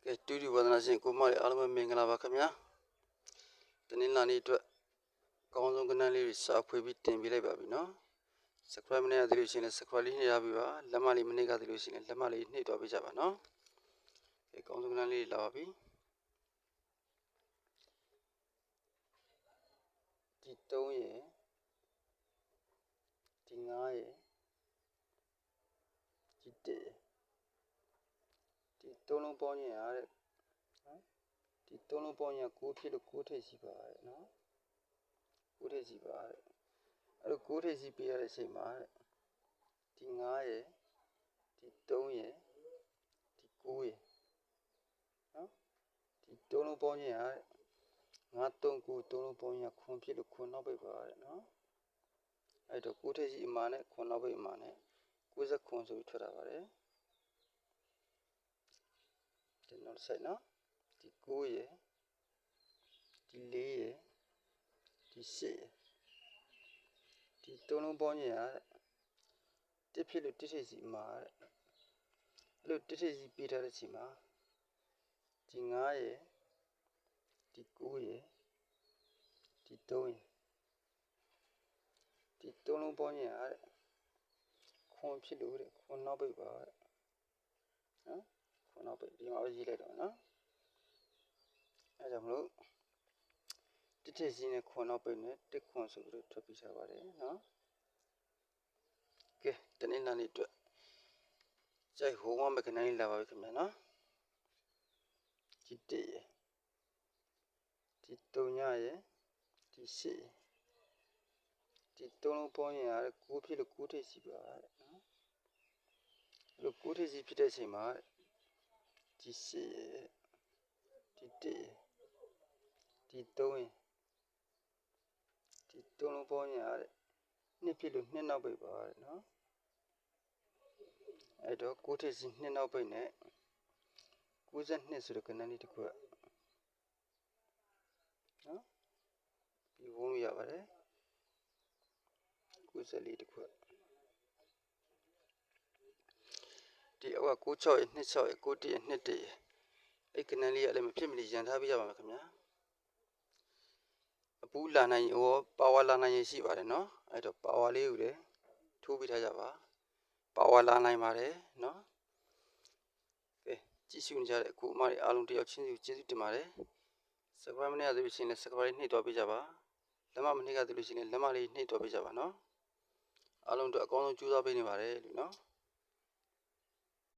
ကဲတူတူဝဒနာရှင်ကိုမလေးအားလုံးပဲမင်္ဂလာပါခင်ဗျာတနင်္လာနေ့အတွက်ကောင်းဆုံးကဏ္ဍလေးတွေစာဖွေပြီးတင်ပြလိုက်ပါပြီနော် subscribe မနေရသေးလို့ရှိရင်လည်း subscribe လေးနှိပ်ရပြီပါလက်မလေးမနှိပ်ရသေးလို့ရှိရင်လည်းလက်မလေးနှိပ်သွားပေးကြပါနော်ကဲကောင်းဆုံးကဏ္ဍလေးလာပါပြီဒီ3ရယ်ဒီ9ရယ်ဒီ1ရယ်ဒီ3လုံးပေါင်းရင်အားတဲ့နော်ဒီ3လုံးပေါင်းရင်9ဖြစ်လို့9ထိပ်ရှိပါတယ်နော်9ထိပ်ရှိပါတယ်အဲ့လို9ထိပ်ရှိပေးရတဲ့အချိန်မှာဒီ9ရယ်ဒီ3ရယ်ဒီ9ရယ်နော်ဒီ3လုံးပေါင်းရင်အား9 3 9 3လုံးပေါင်းရင်9ဖြစ်လို့9နောက်ပိတ်ပါတယ်နော်အဲ့တော့9ထိပ်ရှိအမှားနဲ့9နောက်ပိတ်အမှားနဲ့99ဆိုပြီးထွက်လာပါတယ်ဒီနောက်ဆက်နော်ဒီ9ရယ်ဒီ4ရယ်ဒီ8ရယ်ဒီ3လုံးပေါင်းရင်တစ်ဖြစ်လို့တစ်ထိပ်စီမှာအဲ့လိုတစ်ထိပ်စီပေးထားတဲ့ချိန်မှာဒီ9ရယ်ဒီ9ရယ်ဒီ3ရယ်ဒီ3လုံးပေါင်းရင်ခွန်ဖြစ်လို့တဲ့ခွန်နောက်ပိတ်ပါတဲ့နော်ခွန်နောက်ပိတ်ဒီမှာပဲရေးလိုက်တော့နော်အဲကြောင့်မလို့တစ်ထိပ်စီနဲ့ခွန်နောက်ပိတ်နဲ့တစ်ခွန်ဆိုပြီးတော့ထွက်ပြီးထားပါတယ်နော်ကဲတနေ့နာနေ့အတွက်ကြိုက်ဟိုးမကနိုင်လာပါပြီခင်ဗျာနော်ဒီ1ရယ်ဒီ3ညရယ်ဒီ8ရယ်ဒီ3လုံးပေါင်းရင်9ဖြစ်လို့9ထိပ်စီပါတဲ့နော်အဲ့လို9ထိပ်စီဖြစ်တဲ့အချိန်မှာဒီ8ရယ်ဒီ1ရယ်ဒီ3ရယ်ဒီ3လုံးပေါင်းရင်2ဖြစ်လို့2နောက်ပိတ်ပါတဲ့နော်အဲ့တော့9ထိပ်စီ2နောက်ပိတ်နဲ့92ဆိုတဲ့ကဏ္ဍလေးတစ်ခုကနော်ဒီဝုန်းလို့ရပါတယ်94တစ်ခုဒီအောက်က96ရယ်26ရယ်91ရယ်21ရယ်အဲ့ကဏ္ဍလေးကလည်းမဖြစ်မနေရန်ထားပေးရပါမယ်ခင်ဗျာအပူလာနိုင်ဟောပါဝါလာနိုင်ရရှိပါတယ်နော်အဲ့တော့ပါဝါလေးကိုလည်းထိုးပေးထားကြပါပါဝါလာနိုင်ပါတယ်နော်ကဲကြည့်ရှုနေကြတဲ့အခုအမတွေအားလုံးတယောက်ချင်းစီကျေးဇူးတင်ပါတယ် subscribe မနေရသေးလို့ရှိရင်လည်း subscribe နှိပ်သွားပေးကြပါလက်မနှိပ်ရသေးလို့ရှိရင်လက်မလေးနှိပ်သွားပေးကြပါနော်အားလုံးတို့အကောင်းဆုံးကြိုးစားပေးနေပါတယ်လို့နော်